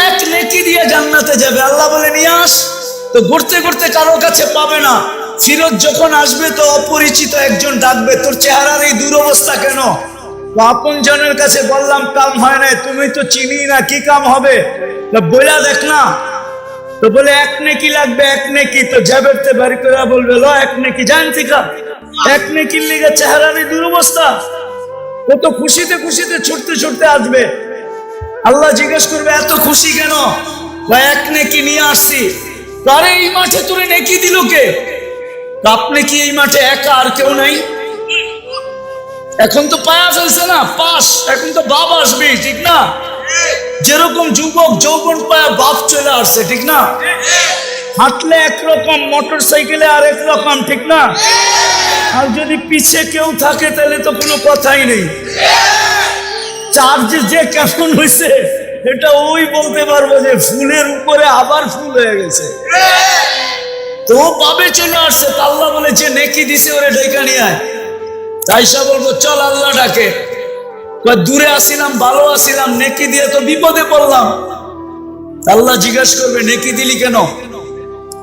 এক নেকি দিয়ে জান্নাতে যাবে। আল্লাহ বলে নিয়ে আস। তো ঘুরতে ঘুরতে কারো কাছে পাবে না। ফিরত যখন আসবে তো অপরিচিত একজন ডাকবে, তোর চেহারার এই দুরবস্থা কেন? আপন জনের কাছে বললাম কাম হয় না, তুমি তো চিনি না, কি কাম হবে? বইলা দেখ না। তো বলে এক নেকি লাগবে, এক নেকি। তো জাবেরতে বাড়ি করে বলবে ল এক নেকি, জানতি কা এক নেকির লিগে চেহারার এই দুরবস্থা। ও তো খুশিতে খুশিতে ছুটতে ছুটতে আসবে। আল্লাহ জিজ্ঞেস করবে এত খুশি কেন? এক নেকি নিয়ে আসছি। আরে এই মাঠে তোরে নেকি দিল কে? আপনি কি এই মাঠে একা, আর কেউ নাই? এখন তো পায়া ফেলছে না পাশ, এখন তো বাপ আসবে, ঠিক না? যেরকম যুবক যৌবন পায়া বাপ চলে আসছে, ঠিক না? হাঁটলে একরকম, মোটর সাইকেলে আর একরকম, ঠিক না? আর যদি পিছে কেউ থাকে তাহলে তো কোনো কথাই নেই। চার্জ যে কেমন হয়েছে এটা ওই বলতে পারবো যে ফুলের উপরে আবার ফুল হয়ে গেছে। তো পাবে চলে আসছে। আল্লাহ বলেছে নেকি দিছে, ওরে ডেকে নিয়ে আয়। তাইসা বলবো চল আল্লাহ ডাকে। দূরে আসিলাম, ভালো আসিলাম, নেকি দিয়ে তো বিপদে পড়লাম। আল্লাহ জিজ্ঞাসা করবে নেকি দিলি কেন?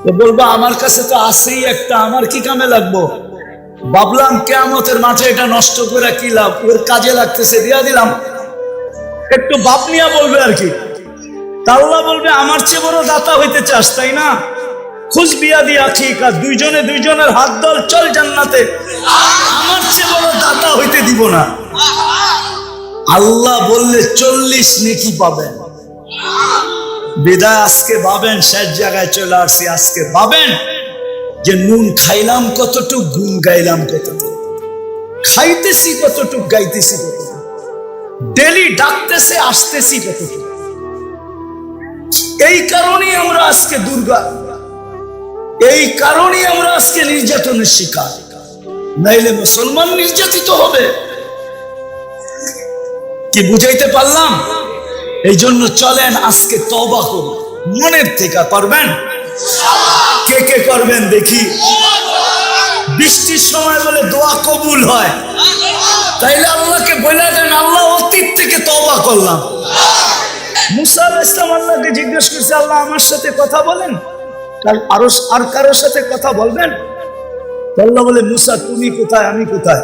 তো বলবো আমার কাছে তো আছেই একটা, আমার কি কামে লাগবো? ভাবলাম কিয়ামতের মাঠে এটা নষ্ট করে কি লাভ, ওর কাজে লাগতেছে, দিয়া দিলাম। একটু বাপ নিয়া বলবে আর কি। আল্লাহ বলবে আমার চেয়ে বড় দাতা হইতে চাস, তাই না? খুশ বিয়া দিয়া ঠিক আছে, দুইজনে দুইজনের হাত ধর, চল জান্নাতে। আমার চেয়ে বড় দাতা হইতে দিব না। আল্লাহ বললে 40 নেকি পাবেন। বিদায় আজকে ভাবেন, শেষ জায়গায় চলে আসছি। আজকে ভাবেন যে নুন খাইলাম কতটুক, গুণ গাইলাম কতটুক, খাইতেছি কতটুক, গাইতেছি কতটুক, ডেলি ডাকতেছে আসতেছি কতটুক। এই কারণেই আমরা আজকে দুর্গা, এই কারণেই আমরা আজকে নির্যাতনের শিকার। নাইলে মুসলমান নির্যাতিত হবে। কি বুঝাইতে পারলাম? এই জন্য চলেন আজকে তওবা করুন মনের থেকে। পারবেন? কে কে করবেন দেখি? বৃষ্টির সময় বলে দোয়া কবুল হয়, তাইলে আল্লাহকে বলে দেন আল্লাহ অতীত থেকে তওবা করলাম। মুসা আলাইহিস সালাম আল্লাহকে জিজ্ঞেস করছে, আল্লাহ আমার সাথে কথা বলেন, আর কারোর সাথে কথা বলবেন? আল্লাহ বলে মুসা তুমি কোথায়, আমি কোথায়?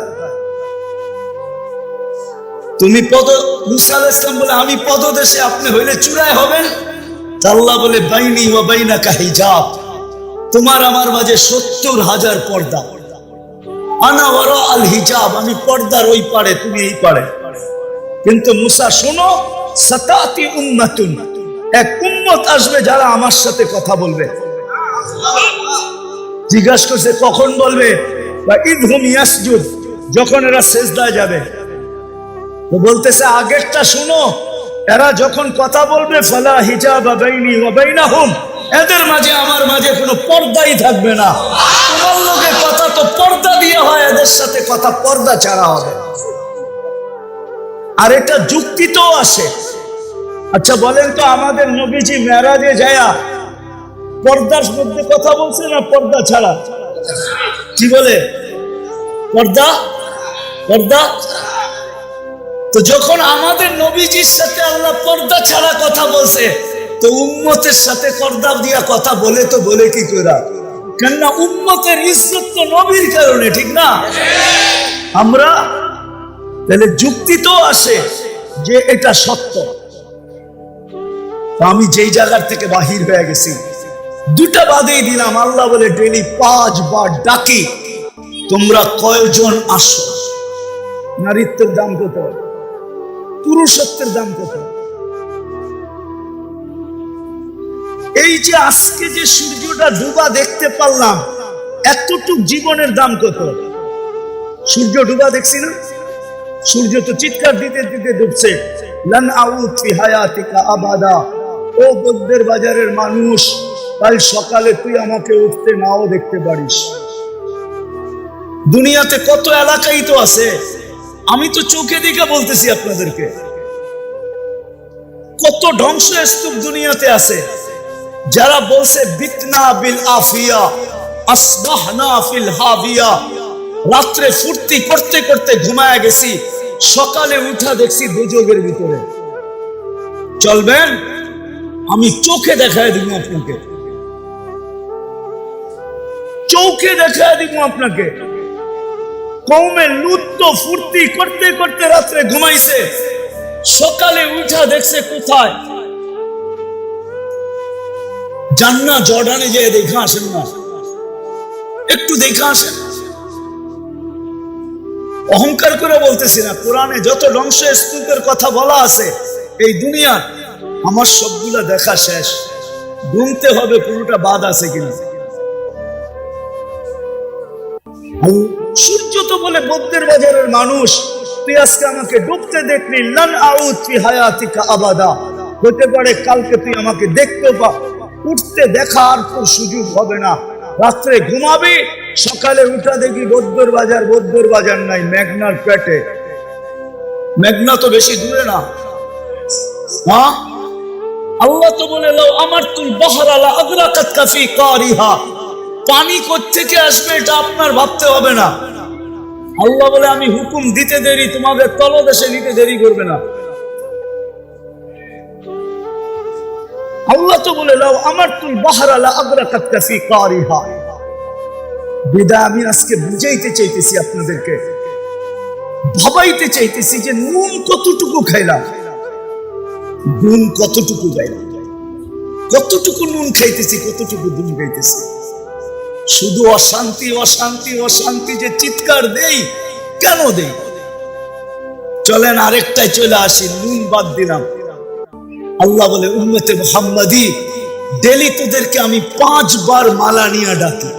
তুমি মুসা আলাইহিস সালাম বলে আমি পদদেশে, আপনি হইলে চূড়ায় হবেন। আল্লাহ বলে বাইনি ওয়া বাইনাকা হিজাব, তোমার আমার মাঝে 70,000 পর্দা। আনা ওয়ারা আল হিজাব, আমি পর্দার ওই পারে, তুমি এই পারে। কিন্তু মুসা শোনো, সাতাতি উম্মাতুন, এক উম্মত আসবে যারা আমার সাথে কথা বলবে। জিজ্ঞাসা করছে কখন বলবে? বা ইদহুম ইয়াসজুদ, যখন এরা সিজদায় যাবে। তো বলতেছে আগেরটা শুনো, এরা যখন কথা বলবে ফালা হিজাবা বাইনি ওয়া বাইনাহুম, এদের মাঝে আমার মাঝে কোনো পর্দাই থাকবে না। তোমার লোকে কথা তো পর্দা দিয়ে হয়, এদের সাথে কথা পর্দা ছাড়া হবে। আর এটা যুক্তিতেও আসে। আচ্ছা বলেন তো, আমাদের নবীজি মেরাজে যায়া পর্দার মধ্যে কথা বলছে না পর্দা ছাড়া? কি বলে? পর্দা, পর্দা। তো যখন আমাদের নবীজির সাথে আল্লাহ পর্দা ছাড়া কথা বলছে, তো উম্মতের সাথে পর্দা দিয়া কথা বলে তো বলে কি করে? কেননা উম্মতের ইজ্জত তো নবীর কারণে, ঠিক না? আমরা তাহলে যুক্তি তো আসে যে এটা সত্য। আমি যেই জায়গার থেকে বাহির হয়ে গেছি, দুটা বাদেই দিলাম। আল্লাহ বলে ডেলি 5 বার ডাকি, তোমরা কয়জন আসো? নারীত্বের দাম কত? পুরুষত্বের দাম কত? এই যে আজকে যে সূর্যটা ডুবা দেখতে পারলাম, এতটুক জীবনের দাম কত? সূর্য ডুবা দেখছি না? সূর্য তো চিৎকার দিতে দিতে ডুবছে, লান আউদ ফি হায়াতিকা আবাদা। ও বদ্দের বাজারের মানুষ, কাল সকালে তুই আমাকে উঠতে নাও দেখতে পারিস। দুনিয়াতে কত এলাকাই তো আছে, আমি তো চোখে দেখে বলতেছি আপনাদেরকে। কত ধ্বংসস্তূপ দুনিয়াতে আছে। যারা বলছে বিতনা বিল আফিয়া আসবাহনা ফিল হাবিয়া, রাত্রে ফুর্তি করতে করতে ঘুমায় গেছি, সকালে উঠা দেখছি দুযোগের ভিতরে। চলবেন? আমি চোখে দেখায় দিব আপনাকে, চোখে দেখায় দিব আপনাকে। কওমে লূত তো ফুর্তি করতে করতে রাত্রে ঘুমাইছে, সকালে উঠা দেখছে কোথায়? জান্নাত জর্ডানে যেয়ে দেখা আসেন না, একটু দেখা আসেন। অহংকার করে বলতেছি না, কোরআনে যত ধ্বংস স্তূপের কথা বলা আছে এই দুনিয়া, আমার সবগুলা দেখা শেষ, গুনতে হবে কোনটা বাদ আছে কিনা। সূর্য তো বলে বৌদ্ধের বাজারের মানুষ, তুই আজকে আমাকে ডুবতে দেখলি, লান আউদ ফি হায়াতিকা আবাদা, হতে পারে কালকে তুই আমাকে দেখতে পা, উঠতে দেখার তোর সুযোগ হবে না। রাত্রে ঘুমাবি, সকালে উঠা দেখি বৌদ্ধর বাজার নাই, মেঘনার পেটে। মেঘনা তো বেশি দূরে না। হ্যাঁ, আল্লাহ তো বলে লাউ আমারতুল বাহরা লা আগরাকাতকা ফি কারিহা, পানি কোত্থেকে আসবে এটা আপনার ভাবতে হবে না। আল্লাহ বলে আমি হুকুম দিতে দেরি, তোমাদের তলদেশে নিতে দেরি করবে না। আল্লাহ তো বলে লাউ আমারতুল বাহরা লা আগরাকাতকা ফি কারিহা। বিদায় আমি আজকে বুঝাইতে চাইতেছি আপনাদেরকে, ভাবাইতে চাইতেছি যে নুন কতটুকু খাইলাম, নুন কতটুকু খাইলাম, কতটুকু নুন খাইতেছি, কতটুকু নুন খাইতেছি। শুধু অশান্তি অশান্তি অশান্তি যে চিৎকার দেই, কেন দেই? চলেন আরেকটাই চলে আসি, নুন বাদ দিলাম। আল্লাহ বলে উম্মতে মুহাম্মাদি, ডেলি তোদেরকে আমি 5 বার মালা নিয়ে ডাকি।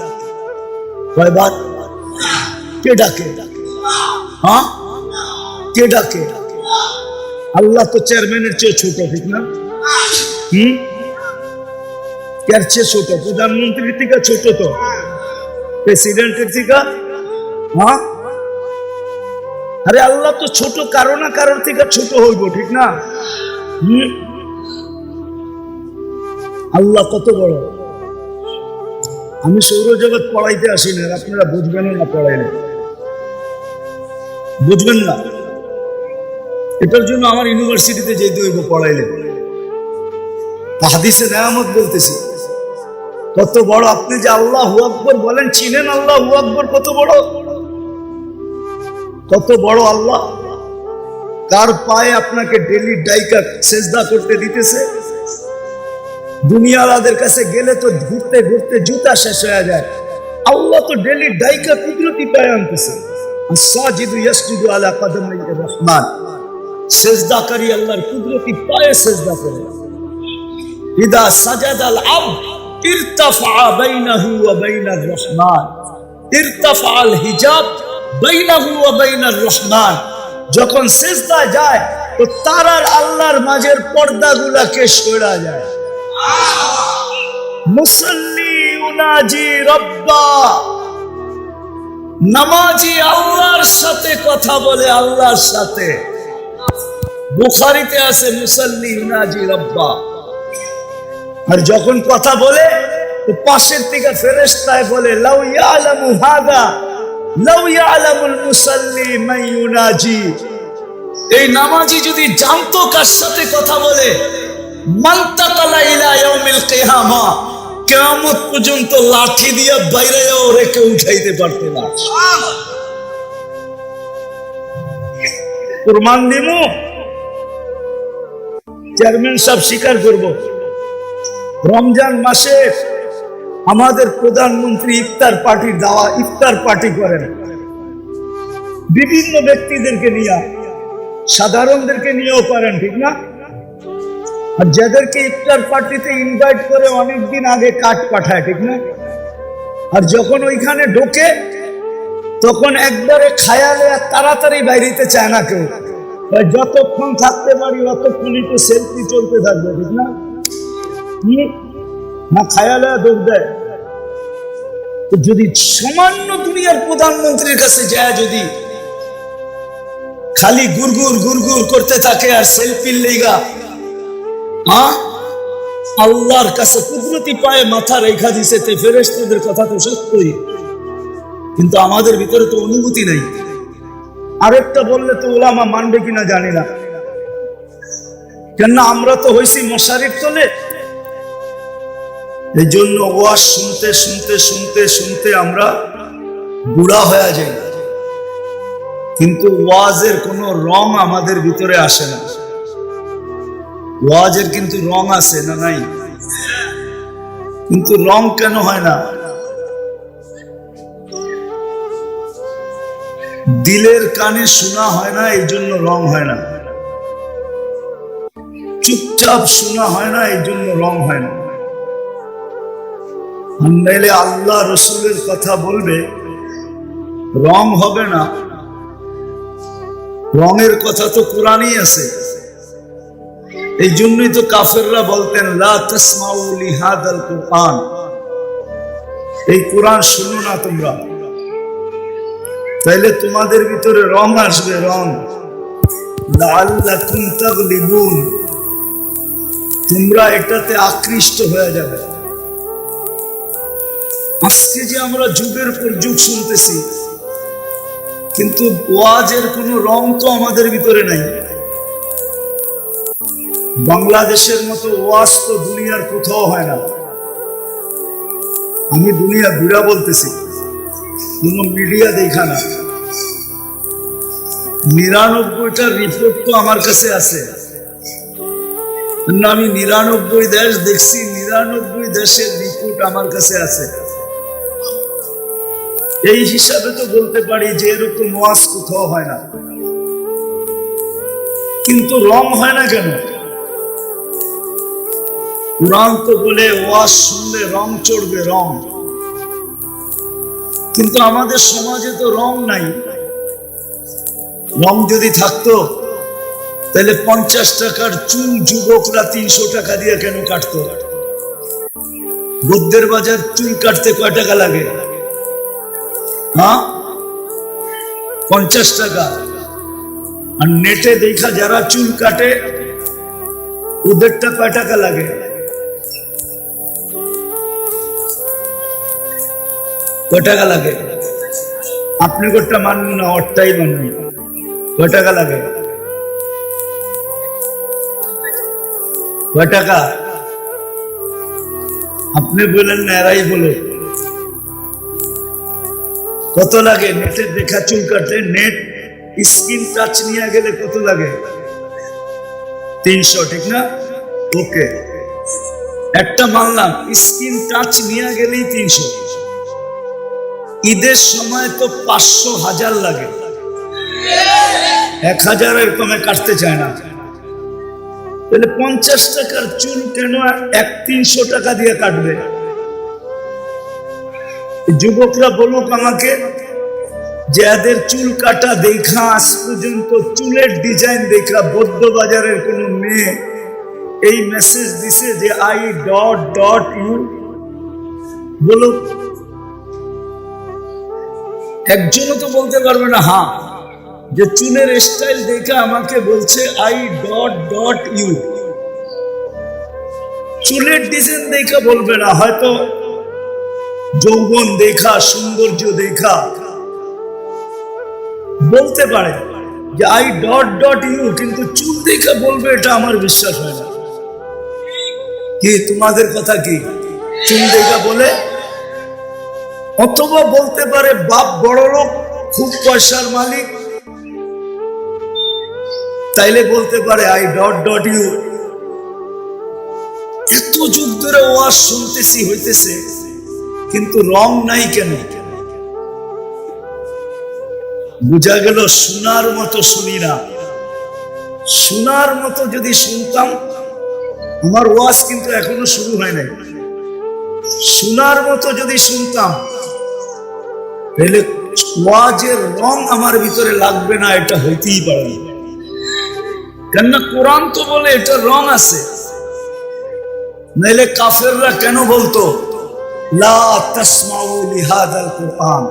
কয়বার? কে ডাকে? হ্যাঁ, কে ডাকে? আল্লাহ তো চেয়ারম্যানের চেয়ে ছোট, ঠিক না? কার চেয়ে ছোট? প্রধানমন্ত্রীর থেকে ছোট তো, প্রেসিডেন্টের থেকে। হ্যাঁ, আরে আল্লাহ তো ছোট, কারো না কারোর থেকে ছোট হইব, ঠিক না? আল্লাহ কত বড়। আমি সৌরজগৎ পড়াইতে আসি না, আপনারা বুঝবেন না, পড়াইলে বুঝবেন না। এটার জন্য আমার ইউনিভার্সিটিতে যেতে হইব পড়াইলে। হাদিসে নেয়ামত বলতেছি, কত বড়। আপনি যে আল্লাহু আকবার বলেন, চিনেন আল্লাহু আকবার কত বড়? কত বড় আল্লাহ। কার পায়ে আপনাকে ডেলি ডাইকা সেজদা করতে দিতেছে? দুনিয়ালাদের কাছে গেলে তো ঘুরতে ঘুরতে জুতা শেষ হয়ে যায়, আল্লাহ তো ডেলি ডাইকা কুদরতি পায়ে আনতেছে। আস-সাজিদু ইয়াসজুদু আলা কদমাইর রহমান, সেজদাকারী আল্লাহর কুদরতি পায়ে সেজদা করে। ইদা সাজাদাল আবদ ইরতাফা বাইনাহু ওয়া বাইনার রহমান, ইরতাফাল হিজাব বাইনাহু ওয়া বাইনার রহমান। যখন সেজদা যায় তো তার আর আল্লাহর মাঝের পর্দাগুলাকে সরা যায়। মুসাল্লি উনাজি রব্বা, নামাজি আল্লাহর সাথে কথা বলে, আল্লাহর সাথে। বুখারীতে আছে মুসাল্লি উনাজি রব্বা। আর যখন কথা বলে তো পাশের থেকে ফেরেশতায় বলে লাউ ইয়ালামু হাদা লাউ ইয়ালামুল মুসাল্লি মান ইউনাজি। এই নামাজি যদি জানতো কার সাথে কথা বলে, মানতাকালা ইলা ইয়াউমিল কিয়ামা, কিয়ামত পর্যন্ত লাঠি দিয়ে বাইরেও রেখে উঠাইতে পারতো না। প্রমাণ দিমু, চেয়ারম্যান সাহেব স্বীকার করব, রমজান মাসে আমাদের প্রধানমন্ত্রী ইফতার পার্টি করেন বিভিন্ন ব্যক্তিদেরকে নিয়ে, সাধারণদেরকে নিয়েও পারেন, ঠিক না? আর যাদেরকে ইফতার পার্টিতে ইনভাইট করে অনেকদিন আগে কার্ড পাঠায়, ঠিক না? আর যখন ওইখানে ঢোকে তখন একবারে খায়ালে তাড়াতাড়ি বাইরেতে চায় না কেউ, যতক্ষণ থাকতে পারি অতক্ষণই তো সেলফি চলতে থাকবে, ঠিক না? না খায়ালে দৌড় দেয়। তো যদি সামান্য দুনিয়ার প্রধানমন্ত্রীর কাছে যায়, যদি খালি গুরগুর গুরগুর করতে থাকে আর সেলফির লেগা, আল্লাহর কাছে কুদরতি পায়ে মাথা রেখা দিছে, ফেরেশতাদের কথা তো সত্যই, কিন্তু আমাদের ভিতরে তো অনুভূতি নাই। আরেকটা বললে তো ওলামা মানবে কিনা জানি না, কেননা আমরা তো হইছি মশারির তলে, এই জন্য ওয়াজ শুনতে শুনতে শুনতে শুনতে আমরা বুড়া হয়ে যাই, কিন্তু ওয়াজের কোনো রং আমাদের ভিতরে আসে না। ওয়াজের কিন্তু রং আছে না নাই? কিন্তু রং কেন হয় না? দিলের কানে শোনা হয় না, এই জন্য রং হয় না। চুপচাপ শোনা হয় না, এই জন্য রং হয় না। নাইলে আল্লাহ রসুলের কথা বলবে, রং হবে না। রঙের কথা তো কোরআনই আছে। এই জন্যই তো কাফেররা বলতেন লা তাসমাউ লিহাদাল কুরআন, এই কোরআন শুনো না তোমরা, তাইলে তোমাদের ভিতরে রং আসবে, রং। লাআল্লাকুম তাগলিবুন, তোমরা এটাতে আকৃষ্ট হয়ে যাবে। আজকে যে আমরা যুগের পর যুগ শুনতেছি, কিন্তু ওয়াজের কোনো রং তো আমাদের ভিতরে নাই। বাংলাদেশের মতো ওয়াজ তো দুনিয়ার কোথাও হয় না। আমি দুনিয়া ঘুরা বলতেছি, কোন মিডিয়া দেখা না। 99টা রিপোর্ট তো আমার কাছে আছে। আমি 99 দেশ দেখছি, 99 দেশের রিপোর্ট আমার কাছে আছে। এই হিসাবে তো বলতে পারি যে এরকম ওয়াজ কোথাও হয় না। কিন্তু রং হয় না কেন? কোরআন তো বলে ওয়াজ শুনলে রং চড়বে, রং। কিন্তু আমাদের সমাজে তো রং নাই। রং যদি থাকতো তাহলে 50 টাকার চুল যুবকরা 300 টাকা দিয়ে কেন কাটতো? বুদ্ধের বাজার চুল কাটতে কয় টাকা লাগে? হ্যাঁ, 50 টাকা। আর নেটে দেখা যারা চুল কাটে ওদেরটা কয় টাকা লাগে? কয় টাকা লাগে? আপনি কোনটা মানবেন না, ওরটাই মানবেন। কয় টাকা লাগে? কয় টাকা? আপনি বলেন না, এরাই বলো কত লাগে? নেটের দেখা চুল কাটলে নেট স্ক্রিন টাচ নিয়ে গেলে কত লাগে? 300, ঠিক না? ওকে, একটা মানলাম, স্ক্রিন টাচ নিয়ে গেলেই 300। ঈদের সময় তো 500, 1000 লাগে। 1000-এর কমে কাটতে চায় না। তাহলে 50 টাকার চুল কেন 300 টাকা দিয়ে কাটবে? যুবকরা বলুক আমাকে, যে এদের চুল কাটা দেখা আজ পর্যন্ত চুলের ডিজাইন দেখা বৌদ্ধ বাজারের কোন মেয়ে এই মেসেজ দিছে যে I.U? বলুক, একজনও তো বলতে পারবে না হ্যাঁ, যে চুলের স্টাইল দেখা আমাকে বলছে I.U। চুলের ডিজাইন দেখা বলবে না, হয়তো যৌবন দেখা, সৌন্দর্য দেখা বলতে পারে যে I.U, কিন্তু চুল দেখা বলবে, এটা আমার বিশ্বাস হয় না। কি তোমাদের কথা কি? চুল দেখা বলে? অথবা বলতে পারে বাপ বড় লোক, খুব পয়সার মালিক, তাইলে বলতে পারে I.U। এত যুগ ধরে ওয়াজ শুনতেছি হইতেছে, কিন্তু রং নাই কেন? বুঝা গেল শোনার মতো শুনি না। শোনার মতো যদি শুনতাম, আমার ওয়াজ কিন্তু এখনো শুরু হয় নাই। শোনার মতো যদি শুনতাম তাহলে ওয়াজের রং আমার ভিতরে লাগবে না, এটা হইতেই পারে না। কেননা কোরআন তো বলে এটা রং আছে। নাইলে কাফেররা কেন বলতো লা তাসমাউ লিহাদাল কুরআন,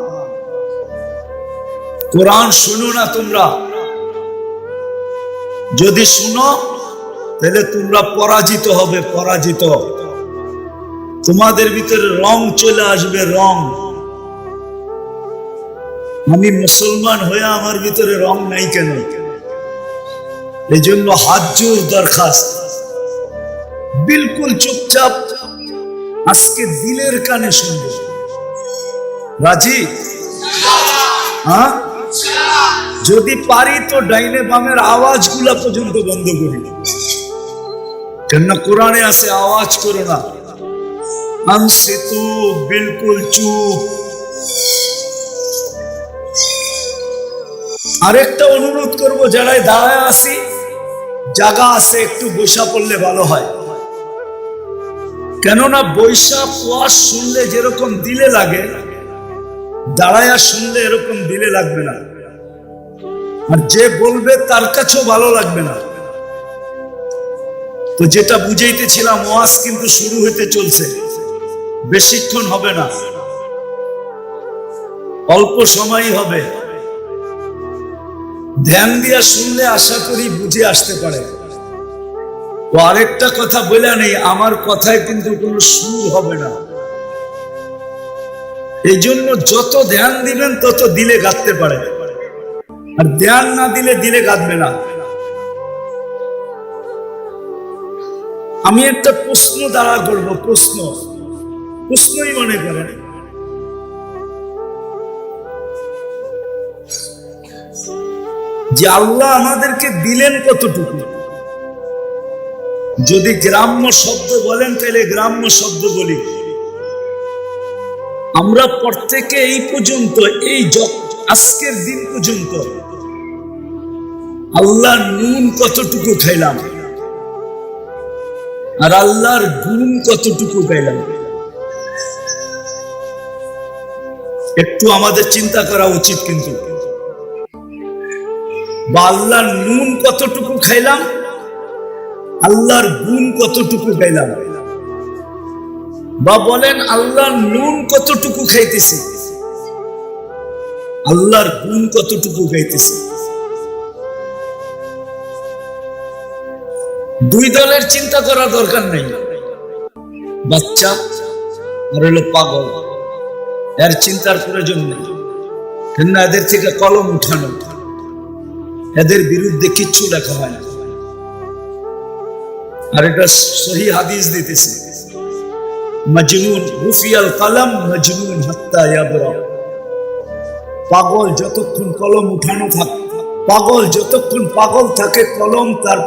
কোরআন শুনো না তোমরা। যদি শুনো তাহলে তোমরা পরাজিত হবে, পরাজিত। তোমাদের ভিতরে রং চলে আসবে, রং। আমি মুসলমান হয়ে আমার ভিতরে রং নাই কেন? এই জন্য হাত জোর দরখাস্ত, বিলকুল চুপচাপ আজকে দিলের কানে শুনবো। রাজি? হ্যাঁ, যদি পারি তো ডাইনে বামের আওয়াজগুলা পর্যন্ত বন্ধ করি। কেননা কোরআনে আছে আওয়াজ করো না, আনসিতু, বিলকুল চুপ। আরেকটা অনুরোধ করব, যারা দাঁড়ায় আছি, জায়গা আছে, একটু বৈশা পড়লে ভালো হয়। কেননা বৈশা ওয়াজ শুনলে যেরকম দিলে লাগে, দাঁড়ায়া শুনলে এরকম দিলে লাগবে না, আর যে বলবে তার কাছেও ভালো লাগবে না। তো যেটা বুঝাইতেছিলাম, ওয়াজ কিন্তু শুরু হতে চলছে, বেশিক্ষণ হবে না, অল্প সময়ই হবে। ধ্যান দিয়া শুনলে আশা করি বুঝে আসতে পারে। ও আরেকটা কথা বলে নেই, আমার কথায় কিন্তু কোনো সুর হবে না। এই জন্য যত ধ্যান দিবেন তত দিলে গাঁথতে পারে, আর ধ্যান না দিলে দিলে গাঁথবে না। আমি একটা প্রশ্ন দ্বারা করব, প্রশ্নই মনে করেন। যে আল্লাহ আমাদেরকে দিলেন কতটুকু? যদি গ্রাম্য শব্দ বলেন তাহলে গ্রাম্য শব্দ বলি। আমরা প্রত্যেকে এই পর্যন্ত, এই আজকের দিন পর্যন্ত আল্লাহর নুন কতটুকু খাইলাম, আর আল্লাহর গুণ কতটুকু পাইলাম, একটু আমাদের চিন্তা করা উচিত। কিন্তু বা আল্লাহর নুন কতটুকু খাইলাম, আল্লাহর গুণ কতটুকু পাইলাম, বা বলেন আল্লাহর নুন কতটুকু খাইতেছি, আল্লাহর গুণ কতটুকু গাইতেছি। দুই দলের চিন্তা করার দরকার নেই, বাচ্চা আর হলো পাগল, এর চিন্তার প্রয়োজন নেই। কেননা এদের থেকে কলম উঠানো, এদের বিরুদ্ধে কিচ্ছু লেখা হয় না। আর এটা সহি হাদিস দিতেছে, মজনুন রুফিয়াল কলম মজনুন হাত্তা ইয়াবরা। পাগল যতক্ষণ কলম উঠানো থাকে, পাগল যতক্ষণ পাগল থাকে, কলম তার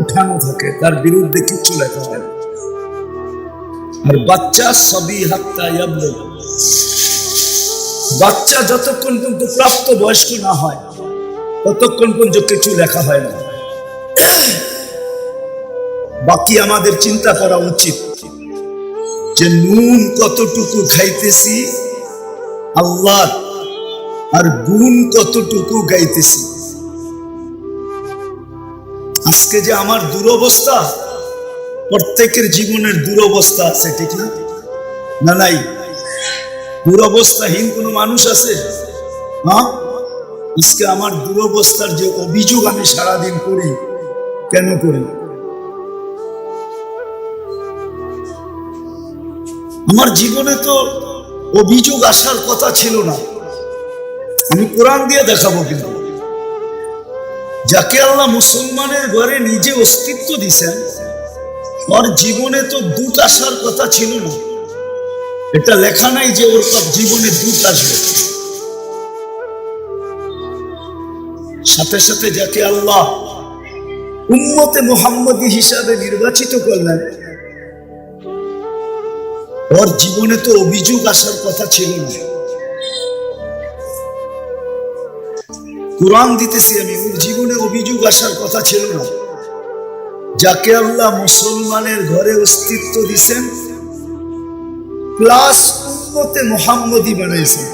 উঠানো থাকে, তার বিরুদ্ধে কিচ্ছু লেখা হয় না। আর বাচ্চা সবই হাত্তা ইয়াবলু, বাচ্চা যতক্ষণ পর্যন্ত প্রাপ্ত বয়স্ক না হয় ততক্ষণ পর্যন্ত কিছু লেখা হয় না। বাকি আমাদের চিন্তা করা উচিত যে নুন কতটুকু খাইতেছি আল্লাহ, আর গুণ কতটুকু গাইতেছি। আজকে যে আমার দুরবস্থা, প্রত্যেকের জীবনের দুরবস্থা আছে, ঠিক না? না নাই? দুরবস্থাহীন কোন মানুষ আছে? হ্যাঁ, আজকে আমার দুরবস্থার যে অভিযোগ আমি সারাদিন করি, কেন করি? আমার জীবনে তো অভিযোগ আসার কথা ছিল না। আমি কোরআন দিয়ে দেখাবো, কিন্তু যাকে আল্লাহ মুসলমানের ঘরে নিজে অস্তিত্ব দিছেন, ওর জীবনে তো দুঃখ আসার কথা ছিল না। এটা লেখা নাই যে ওর জীবনে দুঃখ আসবে। সাথে সাথে যাকে আল্লাহ উম্মতে মুহাম্মদী হিসাবে নির্বাচিত করলেন, ওর জীবনে তো অভিযোগ আসার কথা ছিল না। কোরআন দিতেছি আমি, ওর জীবনে অভিযোগ আসার কথা ছিল না। যাকে আল্লাহ মুসলমানের ঘরে অস্তিত্ব দিছেন, প্লাস উম্মতে মুহাম্মদী বানাইছেন,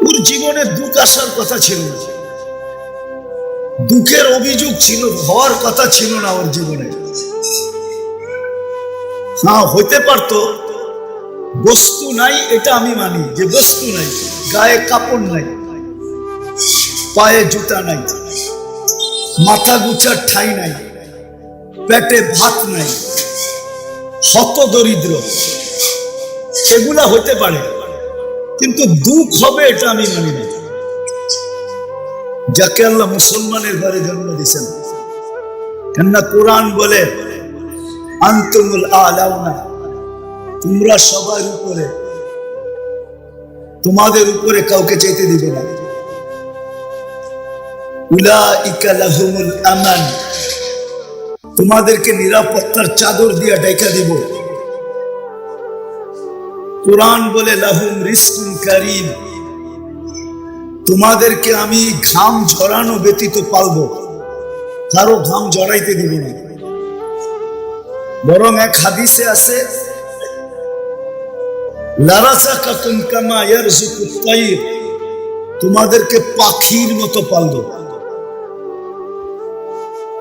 ওর জীবনে দুঃখ আসার কথা ছিল না। দুঃখের অভিযোগ ছিল, হওয়ার কথা ছিল না ওর জীবনে। হ্যাঁ, হইতে পারতো, বস্তু নাই এটা আমি মানি, যে বস্তু নাই, গায়ে কাপড় নাই, পায়ে জুতা নাই, মাথা গুছার ঠাই নাই, পেটে ভাত নাই, শত দরিদ্র, এগুলা হতে পারে, কিন্তু দুঃখ হবে এটা আমি মানি না। যাকে আল্লাহ মুসলমানের ঘরে জন্ম দিয়েছেন, কেননা কোরআন বলে আনতুমুল আলাউনা, তোমরা সবার উপরে, তোমাদের উপরে কাউকে যেতে দিবে না। উলাইকা লাহুমুল আমান, তোমাদেরকে নিরাপত্তার চাদর দিয়ে ঢেকে দিব। কোরআন বলে লাহুম রিজকুন কারীম, তোমাদেরকে আমি ঘাম ঝরানো ব্যতীত পালবো, কারো ঘাম ঝরাইতে দিব না। বরং এক হাদিসে আছে লারাযাকাকুম কামা ইয়ারযুকুত তাইর, তোমাদেরকে পাখির মতো পালবো।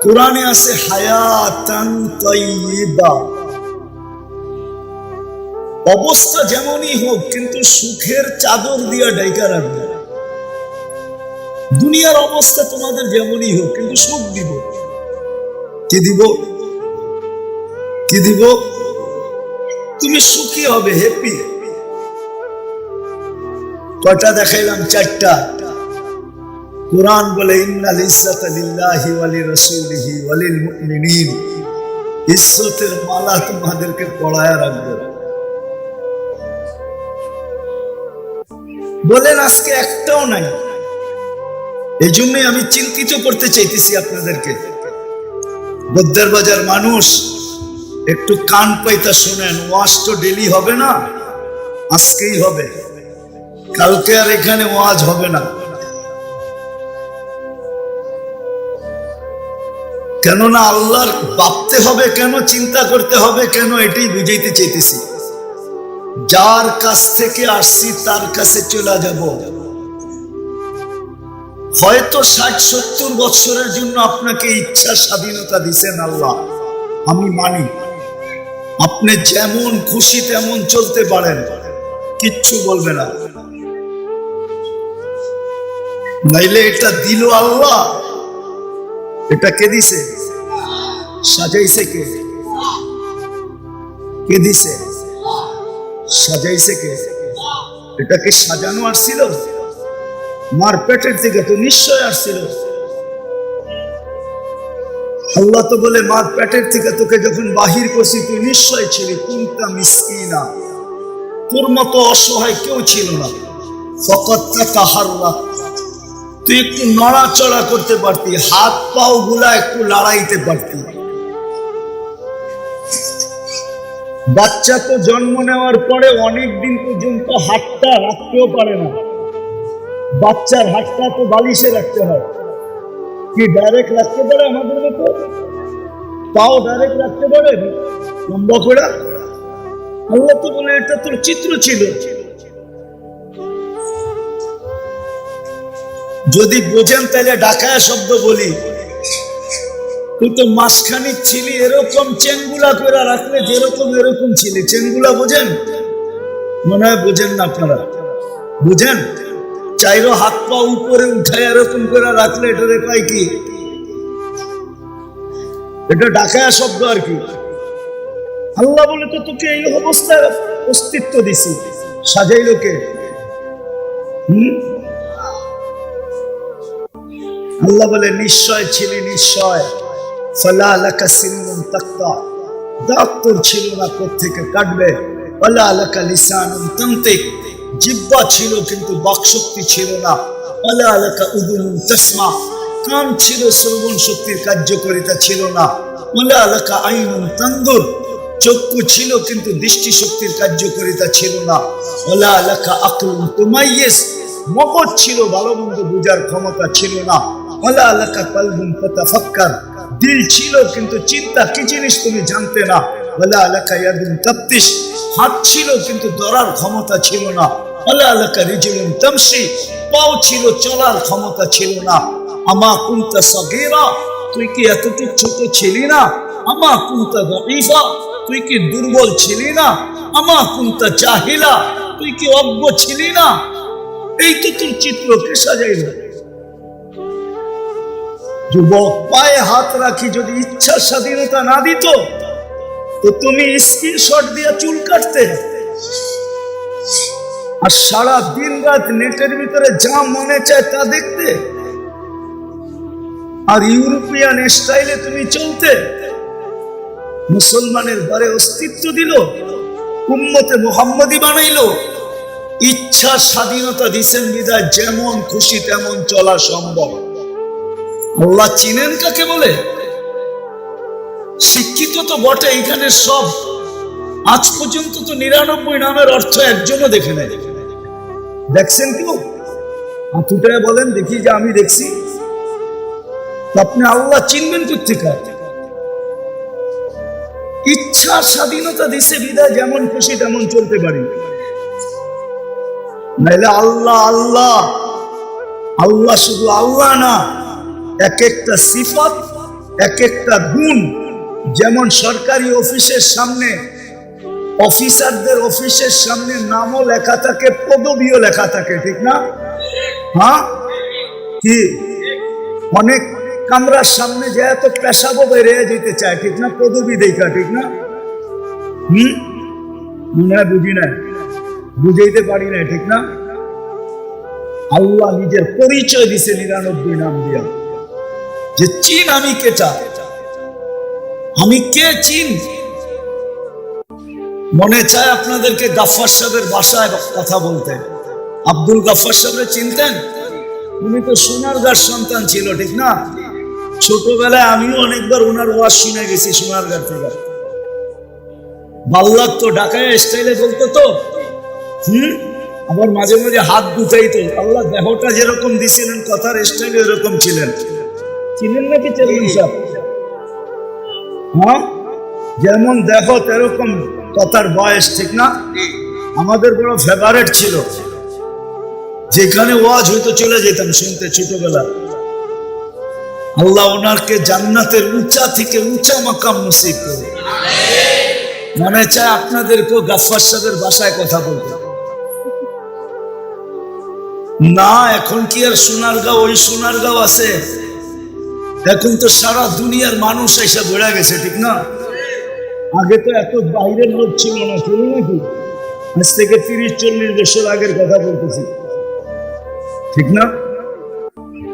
কোরআনে আছে হায়াতান তাইয়্যিবা, অবস্থা যেমনই হোক কিন্তু সুখের চাদর দিয়া ঢাকা রাখবে। দুনিয়ার অবস্থা তোমাদের যেমনই হোক কিন্তু সুখ দিব। কি দিব? কি দিব? তুমি সুখী হবে, হ্যাপি। কয়টা দেখাইলাম? চারটা। কোরআন বলে ইন্নাল ইজ্জাতা লিল্লাহি ওয়া লিরাসূলিহি ওয়া লিল মুমিনিন, ইজ্জতের মালা তোমাদেরকে পড়ায়া রাখবে। বলেন আজকে একটাও নাই। এই জন্যই আমি চিন্তিত করতে চাইতেছি আপনাদেরকে। বদ্দার বাজার মানুষ একটু কান পাইতা শোনেন, ওয়াজ তো ডেলি হবে না, আজকেই হবে, কালকে আর এখানে ওয়াজ হবে না। কেননা আল্লাহর ভাবতে হবে কেন, চিন্তা করতে হবে কেন, এটাই বুঝাইতে চাইতেছি। যার কাছ থেকে আসছি তার কাছে চলে যাব। হয়তো 60-70 বছরের জন্য আপনাকে ইচ্ছা স্বাধীনতা দিছেন আল্লাহ, আমি মানি। আপনি যেমন খুশি তেমন চলতে পারেন, কিচ্ছু বলবে না। নাইলে এটা দিল আল্লাহ, এটা কে দিছে? সাজাইছে কে? কে দিছে? সাজাইছে কে? এটাকে সাজানো আসছিল? মার পেটের থেকে তো নিশ্চয় আসছিল। আল্লাহ তো বলে মার পেটের থেকে তোকে যখন বাহির করছি তুই নিশ্চয় ছিলি কুনতা মিসকিনা, তোর মতো অসহায় কেউ ছিল না। ফাকাত তাতাহাররাক, তুই একটু নড়াচড়া করতে পারতি, হাত পাও গুলা একটু লড়াইতে পারতি। বাচ্চা তো জন্ম নেওয়ার পরে অনেক দিন পর্যন্ত হাতটা রাখতেও পারে না। বাচ্চার হাতটা তো বালিশে রাখতে হয়। কি ডাইরেক্ট রাখতে পারে আমাদের মতো? পাও ডাইরেক্ট রাখতে পারে লম্বা করে? আল্লাহ তো বলে এটা তোর চিত্র ছিল। যদি বোঝেন তাহলে ঢাকায় শব্দ বলি, তুই তো মাসখানিক ছিলি, এরকম চেনগুলা করে রাখলে যেরকম এরকম ছিলি। চেনগুলা বোঝেন? মনে হয় বোঝেন না আপনারা। বুঝেন? চাইরো হাত পা উপরে উঠায় এরকম করে রাখলে এটা দেখায় কি? এটা ঢাকায় শব্দ আর কি। আল্লাহ বলে তো তোকে এই অবস্থার অস্তিত্ব দিছি, সাজাইলো কে? আল্লাহ বলে নিশ্চয় ছিলি, নিশ্চয়। ফালা লাকা সিনুন তাক্তা, দাঁত তোর ছিল না, কোত্থেকে কাটবে। ফালা লাকা লিসানুন তানতিক, জিহ্বা ছিল কিন্তু বাকশক্তি ছিল না। ফালা লাকা উযুনুন তাসমা, কান ছিল শ্রবণ শক্তির কার্যকারিতা ছিল না। ফালা লাকা আইনুন তানদুর, চক্ষু ছিল কিন্তু দৃষ্টি শক্তির কার্যকারিতা ছিল না। ফালা লাকা আকলুন তুমাইয়িজ, মগজ ছিল ভালো মন্দ বুঝার ক্ষমতা ছিল না। ওয়ালা লাকা কলবুন তাতাফাক্কার, দিল ছিল কিন্তু চিন্তা কি জিনিস তুমি জানতে না। ওয়ালা লাকা ইয়াদুন তাবতিশ, হাত ছিল কিন্তু ধরার ক্ষমতা ছিল না। ওয়ালা লাকা রিজলুন তামশি, পাও ছিল চলার ক্ষমতা ছিল না। আমা কুনতা সাগীরা, তুই কি এতটুকু ছোট ছিলি না? আমা কুনতা দাঈফা, তুই কি দুর্বল ছিলি না? আমা কুনতা জাহিলা, তুই কি অজ্ঞ ছিলি না? এই তো তোর চিত্র কে সাজাইল? যুবক, পায়ে হাত রাখি যদি ইচ্ছার স্বাধীনতা না দিত তো তুমি স্ক্রিনশট দিয়ে চুল কাটতে আর সারা দিন রাত নেটের ভিতরে যা মনে চায় তা দেখতে, আর ইউরোপিয়ান স্টাইলে তুমি চলতে। মুসলমানের ঘরে অস্তিত্ব দিল, উম্মতে মুহাম্মদী বানাইলো, ইচ্ছা স্বাধীনতা দিছেন বিদায় যেমন খুশি তেমন চলা সম্ভব। আল্লাহ চিনেন কাকে বলে? শিক্ষিত তো বটে এখানে সব, আজ পর্যন্ত তো 99 নামের অর্থ একজনও দেখে নাই। দেখছেন কেউ? হাতুটায় বলেন দেখি যে আমি দেখছি। আপনি আল্লাহ চিনবেন কোথেকে? ইচ্ছা স্বাধীনতা দিছে বিদায় যেমন খুশি তেমন চলতে পারি। নাইলে আল্লাহ আল্লাহ আল্লাহ শুধু আল্লাহ না, এক একটা সিফাত, এক একটা গুণ। যেমন সরকারি অফিসের সামনে, অফিসারদের অফিসের সামনে নামও লেখা থাকে, পদবিও লেখা থাকে, ঠিক না? হ্যাঁ কি অনেক কামরার সামনে যে এত পেশাবো বেড়ে যেতে চায়, ঠিক না? পদবি দেখা, ঠিক না? মনে হয় বুঝি না, বুঝাইতে পারি না, ঠিক না? আল্লাহ নিজের পরিচয় দিছে 99 নাম দিয়া, যে চিন আমি কেটা, আমি কে চিন। মনে চায় আপনাদেরকে গাফফার সাহেবের বাসায় কথা বলতে। আব্দুল গাফফার সাহেব চিনতেন? উনি তো সোনারগাঁর সন্তান ছিল, ঠিক না? ছোটবেলায় আমিও অনেকবার ওনার ওয়াজ শুনে গেছি সোনারগাঁ থেকে। ভাল লাগতো, ঢাকায় স্টাইলে বলতো তো। আবার মাঝে মাঝে হাত গুটাইতো। আল্লাহ দেহটা যেরকম দিছিলেন কথার স্টাইলে এরকম ছিলেন। চিনেন নাকি চেয়ারম্যান সাহেব? হ্যাঁ, যেমন দেখো এরকম কথার বয়স, ঠিক না? আমাদের বড় ফেভারেট ছিল, যেখানে ওয়াজ হইতো চলে যেতাম শুনতে ছোটবেলা। আল্লাহ ওনারকে জান্নাতের উঁচা থেকে উঁচা মাকাম নসিব করে। মনে চায় আপনাদেরকেও গাফফার সাহেবের বাসায় কথা বলতে। না, এখন কি আর সোনারগাঁও ওই সোনারগাঁও আছে? এখন তো সারা দুনিয়ার মানুষ এসে বেড়ে গেছে, ঠিক না? আগে তো এত বাইরের লোক ছিল না, ছিল নাকি? আজ থেকে 30-40 বছর আগের কথা বলতেছি, ঠিক না?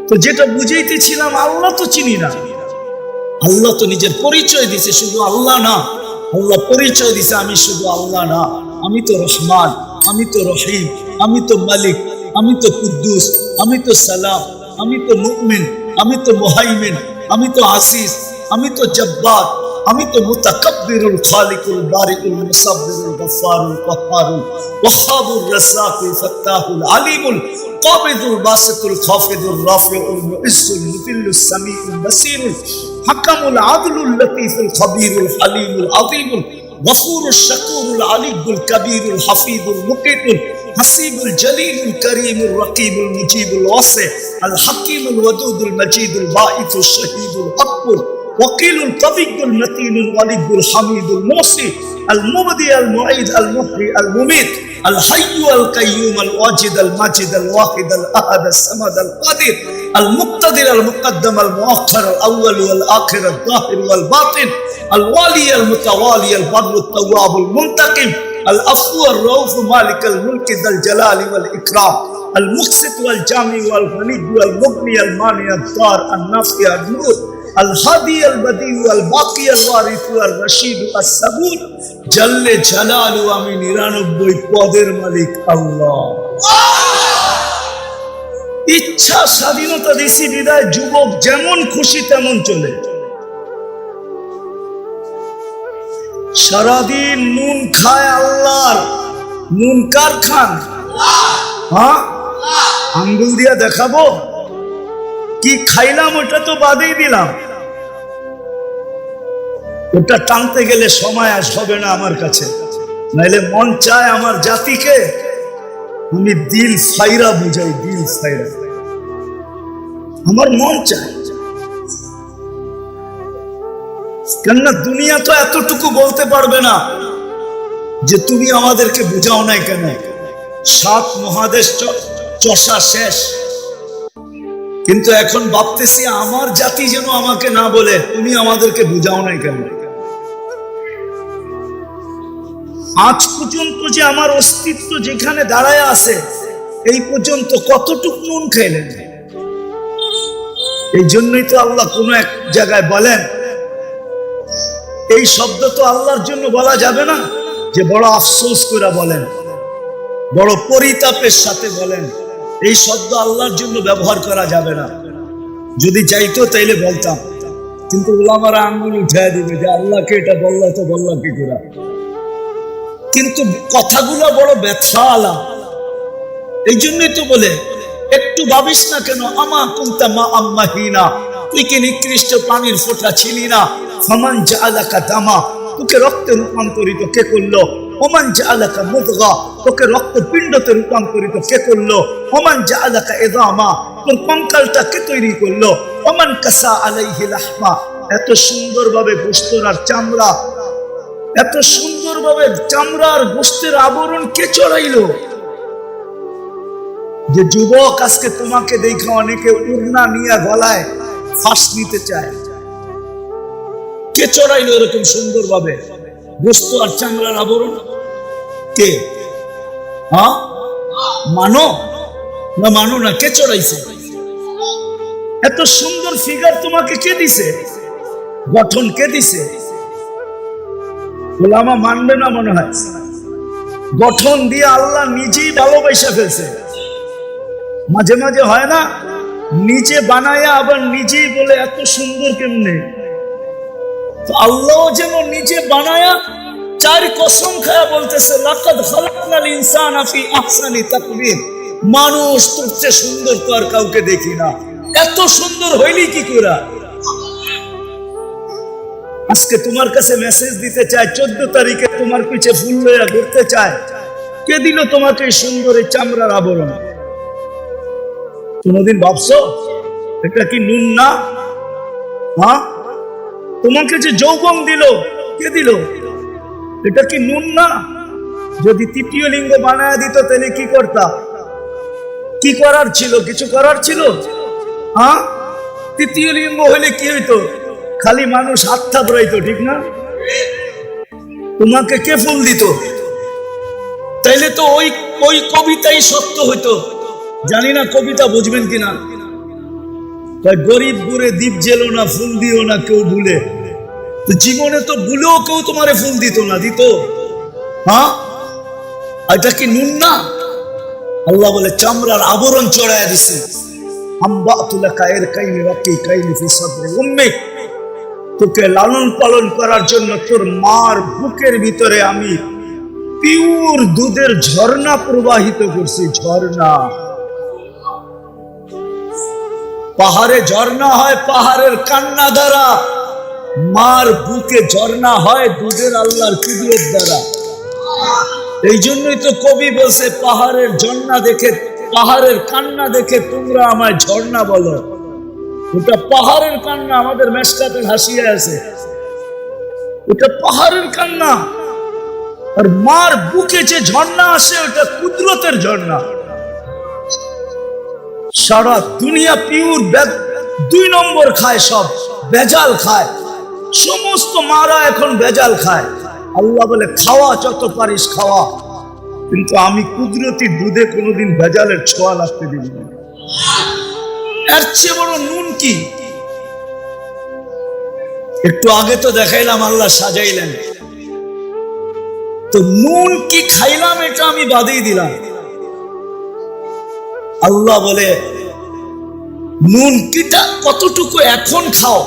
তো যেটা বুঝাইতেছিলাম, আল্লাহ তো চিনি না। আল্লাহ তো নিজের পরিচয় দিছে, শুধু আল্লাহ না। আল্লাহ পরিচয় দিছে আমি শুধু আল্লাহ না, আমি তো রহমান, আমি তো রহিম, আমি তো মালিক, আমি তো কুদ্দুস, আমি তো সালাম, আমি তো মুমিন, আমি তো মুহাইমিন, আমি তো আসিস, আমি তো জব্বার, আমি তো মুতাকাব্বিরুল খালিকুল বারিকুল মুসাব্বিরুল গফফারুল কহ্হারুল ওয়াহ্হাবুর রাজ্জাকুল ফাত্তাহুল আলিমুল কাবিদুল বাসিতুল খাফিদুর রাফিউল মুইজ্জুল মুতিল্লুস সামিউল বাসীরুল হাকামুল আদলুল লতীফুল খবীরুল হালিমুল আযীমুল গফুরুশ শাকুরুল আলিয়ুল কবীরুল হাফিজুল মুকিতুল হাসিবুল জলিলুল করিমুল রকিবুল মুজিবুল ওয়াসি আল হাকিমুল ওয়াদুদুল মজিদুল বাঈসুশ শহীদুল আকবর وقيل القوي المتين الولي الحميد الموصي المبدي المعيد المحيي المميت الحي القيوم الواجد الماجد الواحد الاحد الصمد القادر المقتدر المقدم المؤخر الاول والاخر الظاهر والباطن الوالي المتوالي البر التواب المنتقم العفو الرؤوف مالك الملك ذا الجلال والاكرام المقسط والجامع والغني والمغني المانع الضار النافع النور الهادي البديع الباقي الوارث الرشيد الصبور جل جلاله আমি 99 পদের মালিক আল্লাহ। ইচ্ছা স্বাধীনতা দিছি বিদায় যুবক যেমন খুশি তেমন চলে। সারাদিন নুন খায় আল্লাহর, নুন কার খান? হ্যাঁ, আঙ্গুল দিয়া দেখাবো কি খাইলাম, ওটা তো বাদেই দিলাম। ওটা টানতে গেলে সময় আজ হবে না আমার কাছে। নাইলে মন চায় আমার জাতিকে আমি দিল ফাইরা বুঝাই, দিল ফাইরা। আমার মন চায়, কেননা দুনিয়া তো এতটুকু বলতে পারবে না যে তুমি আমাদেরকে বুঝাও নাই কেন। 7 মহাদেশ চষা শেষ, কিন্তু এখন ভাবতেছি আমার জাতি যেন আমাকে না বলে তুমি আমাদেরকে বুঝাও নাই কেন। আজ পর্যন্ত যে আমার অস্তিত্ব যেখানে দাঁড়ায় আছে, এই পর্যন্ত কতটুকু নুন খাইলেন? এই জন্যই তো আল্লাহ কোন এক জায়গায় বলেন এই শব্দ তো আল্লাহর জন্য বলা যাবে না, যে বড় আফসোস করে বলেন, বড় পরিতাপের সাথে বলেন, এই শব্দ আল্লাহর জন্য ব্যবহার করা যাবে না। যদি চাইতো তাইলে বলতাম, কিন্তু ওলামারা আঙ্গুল উঠায় দিবে যে আল্লাহকে এটা বললা তো বললা কি করে। কিন্তু কথাগুলো বড় ব্যথা আলা, এই জন্যই তো বলে একটু ভাবিস না কেন, আমা কুনতা মা আম্মাহিনা, তুই কি নিকৃষ্ট প্রাণীর ফোঁটা ছিলি না? ফামান জাআলাকা দামা, তোকে রক্তে রূপান্তরিত কে করলো? ওমান জাআলাকা মুদগা, তোকে রক্তপিণ্ডতে রূপান্তরিত কে করলো? ওমান জাআলাকা ইযামা, তোর কঙ্কালটা কে তৈরি করলো? ওমান কাসা আলাইহি লাহমা, এত সুন্দরভাবে গোশত আর চামড়া, এত সুন্দরভাবে চামড়া আর গোশতের আবরণ কে চড়াইলো? যে যুবক আজকে তোমাকে দেখে অনেকে উড়না নিয়ে গলায় ফাঁস নিতে চায়, কে চড়াইলো এরকম সুন্দরভাবে গোশত আর চামড়ার আবরণ? কে? হ্যাঁ, মানো না মানো না, কে চড়াইছে? এত সুন্দর ফিগার তোমাকে কে দিছে? গঠন কে দিছে? ওলামা মানবে না মনে হয়। গঠন দিয়ে আল্লাহ নিজেই ভালোবাসা ফেলছে। মাঝে মাঝে হয় না, নিজে বানায়া আবার নিজেই বলে এত সুন্দর কেমনে? আল্লাহ যেন নিজে বানায়া চার কসম খায়া বলতেছে, লাকাদ খালাকনাল ইনসানা ফি আহসানি তাকবীর, মানুষ তোর চেয়ে সুন্দর তো আর কাউকে দেখি না। এত সুন্দর হইলি কি করে? আজকে তোমার কাছে মেসেজ দিতে চায়, 14 তারিখে তোমার পিছে ফুল লইয়া ঘুরতে চায়, কে দিল তোমাকে এই সুন্দর এই চামড়ার আবরণ? কোনদিন ভাবছো এটা কি নুন না? হ্যাঁ, তোমাকে যে যৌবন দিল, কে দিল? এটা কি নুন না? যদি তৃতীয় লিঙ্গ বানায় দিত তাহলে কি করতা? কি করার ছিল? কিছু করার ছিল? হ্যাঁ, তৃতীয় লিঙ্গ হলে কি হইতো? খালি মানুষ হাত থাপড়াইতো, ঠিক না? তোমাকে কে ফুল দিত? তাইলে তো ওই কবিতাই সত্য হইতো। জানি না কবিতা বুঝবেন কিনা। গরিব বুড়ে দ্বীপ জেলো না, ফুল দিও না কেউ ভুলে। তো জীবনে তো ভুলেও কেউ তোমারে ফুল দিত না, দিত? হ্যাঁ, এটা কি নুন না? আল্লাহ বলে চামড়ার আবরণ চড়াইয়া দিছি। তোকে লালন পালন করার জন্য তোর মার বুকের ভিতরে আমি পিওর দুধের ঝর্ণা প্রবাহিত করছি। ঝর্ণা, পাহাড়ে ঝর্ণা হয় পাহাড়ের কান্না দ্বারা, মার বুকে ঝর্ণা হয় দুধের আল্লাহর কুদরত দ্বারা। এই জন্যই তো কবি বলছে, পাহাড়ের ঝর্ণা দেখে, পাহাড়ের কান্না দেখে তোমরা আমায় ঝর্ণা বলো। ওটা পাহাড়ের কান্না, আমাদের মেসকাতে হাসিয়ে আছে, ওটা পাহাড়ের কান্না। আর মার বুকে যে ঝর্ণা আসে ওটা কুদরতের ঝর্ণা। সারা দুনিয়া পিওর 2 নম্বর খায়, সব ভেজাল খায়, সমস্ত মারা এখন ভেজাল খায়। আল্লাহ বলে খাওয়া যত পারিস খাওয়া, কিন্তু আমি কুদরতি দুধে কোনোদিন ভেজালের ছোঁয়া লাগতে দিব না। এর চেয়ে বড় নুন কি? একটু আগে তো দেখাইলাম আল্লাহ সাজাইলেন, তো নুন কি খাইলাম এটা আমি বাদেই দিলাম। আল্লাহ বলে নুন কিটা কতটুকু এখন খাও,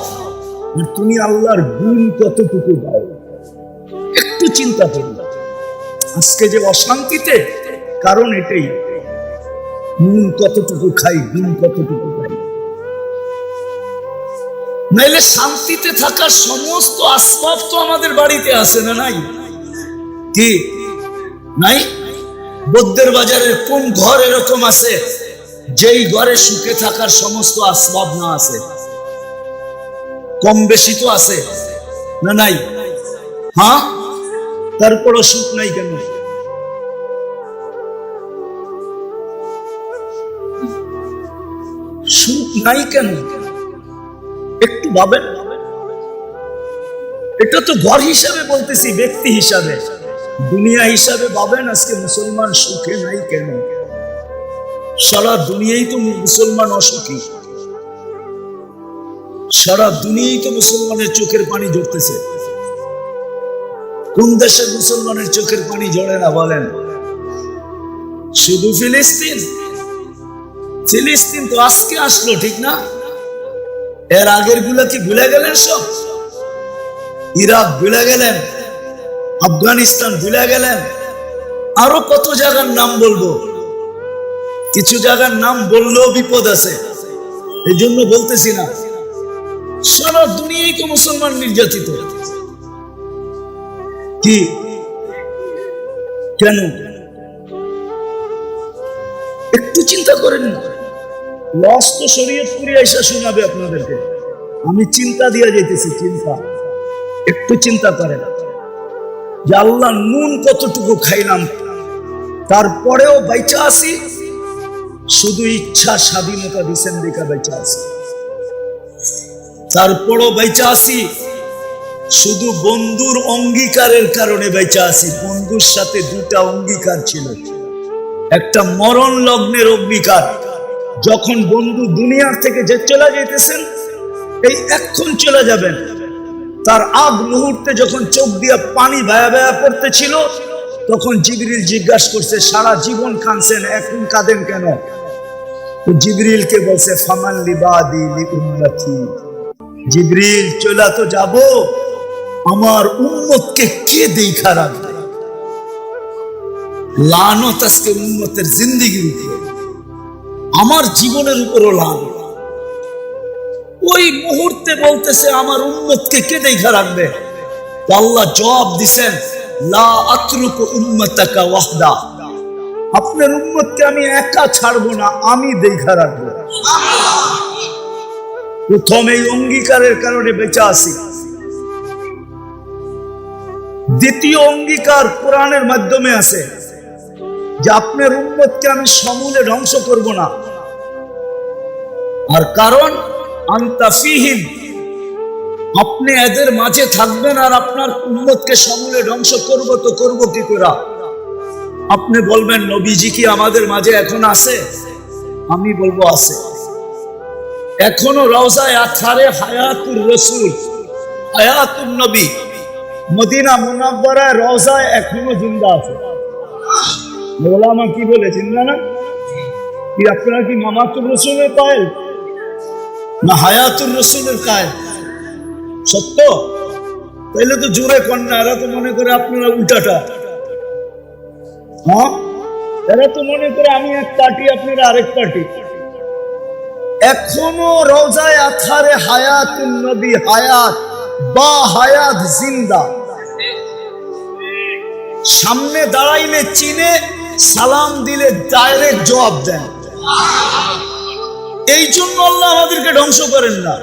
তুমি আল্লাহর গুণ কতটুকু দাও, একটু চিন্তা করো। আজকে যে অশান্তিতে কারণ এটাই, নুন কতটুকু খাই, গুণ কতটুকু খাই। নাইলে শান্তিতে থাকার সমস্ত আসবাব তো আমাদের বাড়িতে আছে না? নাই কি? নাই? বৌদ্ধের বাজারের কোন ঘর এরকম আছে যেই ঘরে সুখে থাকার সমস্ত আসবাব না আছে? কম বেশি তো আছে না? নাই? হ্যাঁ, তারপরও সুখ নাই কেন? সুখ নাই কেন একটু ভাবেন। এটা তো ঘর হিসাবে বলতেছি, ব্যক্তি হিসাবে, দুনিয়া হিসাবে ভাবেন। আজকে মুসলমান সুখে নাই কেন? সারা দুনিয়াই তো মুসলমান অসুখী, সারা দুনিয়াই তো মুসলমানের চোখের পানি ঝরতেছে। কোন দেশের মুসলমানের চোখের পানি ঝরে না বলেন? শুধু ফিলিস্তিন? ফিলিস্তিন তো আজকে আসলো, ঠিক না? এর আগের গুলা কি ভুলে গেলেন সব? ইরাক ভুলে গেলেন, আফগানিস্তান ভুলে গেলেন, আরো কত জায়গার নাম বলবো। কিছু জায়গার নাম বললেও বিপদ আছে, এই জন্য বলতেছি না। সারা দুনিয়ায় তো মুসলমান নির্যাতিত। কি কেন একটু চিন্তা করেন না? লস তো শরীয়তপুরি আইসা শোনাবে আপনাদেরকে। আমি চিন্তা দিয়া যাইতেছি, চিন্তা একটু চিন্তা করেন যে আল্লাহ নুন কতটুকু খাইলাম, তারপরেও বাইচা আছি শুধু ইচ্ছা স্বাধীনতা দিচ্ছেন দেখা বাইচা আছি। তারপরও বাইচা আছি শুধু বন্ধুর অঙ্গীকারের কারণে বাইচা আছি। বন্ধুর সাথে দুটা অঙ্গীকার ছিল, একটা মরণ লগ্নের অঙ্গীকার, যখন বন্ধু দুনিয়ার থেকে যে চলে যাইতেছেন, এই এখন চলে যাবেন, তার আগ মুহূর্তে যখন চোখ দিয়ে পানি ভায়া ভায়া পড়তেছিল, তখন জিবরিল জিজ্ঞাসা করছে, সারা জীবন কাঁদছেন, এখন কাঁদেন কেন? তো জিবরিলকে বলছে, ফামান লিবাদি লিউম্মতি, জিবরিল চলে তো যাব, আমার উম্মতকে কে দেখা রাখবে? লানত আজকে উম্মতের জিন্দেগির উপরে, আমার জীবনের উপরও লানত। ওই মুহূর্তে বলতেছে, আমার উম্মতকে কে দেখা রাখবে? তো আল্লাহ জবাব দিছেন, লা আতরুকু উম্মাতাকা ওয়াহদা, আপনার উম্মতকে আমি একা ছাড়বো না, আমি দেখা রাখবো। প্রথম এই অঙ্গীকারের কারণে বেঁচে আছি। দ্বিতীয় অঙ্গীকার কোরআনের মাধ্যমে আছে যে আপনার উম্মতকে আমি সমূলে ধ্বংস করব না। আর কারণ আনতা ফীহিম, আপনি এদের মাঝে থাকবেন আর আপনার উম্মতকে সমূলে ধ্বংস করব, তো করব কি করে? আপনি বলবেন নবীজি কি আমাদের মাঝে এখন আছে? আমি বলবো আছে। এখনো রওজায়ে আতহারে হায়াতুর রাসূল, হায়াতুন নবী, মদিনা মুনাওয়ারায় রওজায় এখনো জিন্দা আছে। ওলামা কি বলে, জিন্দা না? কি আপনারা কি মামাতুর রাসূলের কায়েল না হায়াতুর রাসূলের কায়েল? সত্য? তাইলে তো জোরে কন্যা, এরা তো মনে করে আপনারা উল্টাটা। হ্যাঁ, এরা তো মনে করে আমি এক পার্টি, আপনারা আরেক পার্টি। এখনো রওজায়ে আতহারে হায়াতুন নবী, হায়াত বা হায়াত জিন্দা। সামনে দাঁড়াইলে চিনে, সালাম দিলে ডাইরেক্ট জবাব দেন। এই জন্য আল্লাহ আমাদেরকে ধ্বংস করেন না।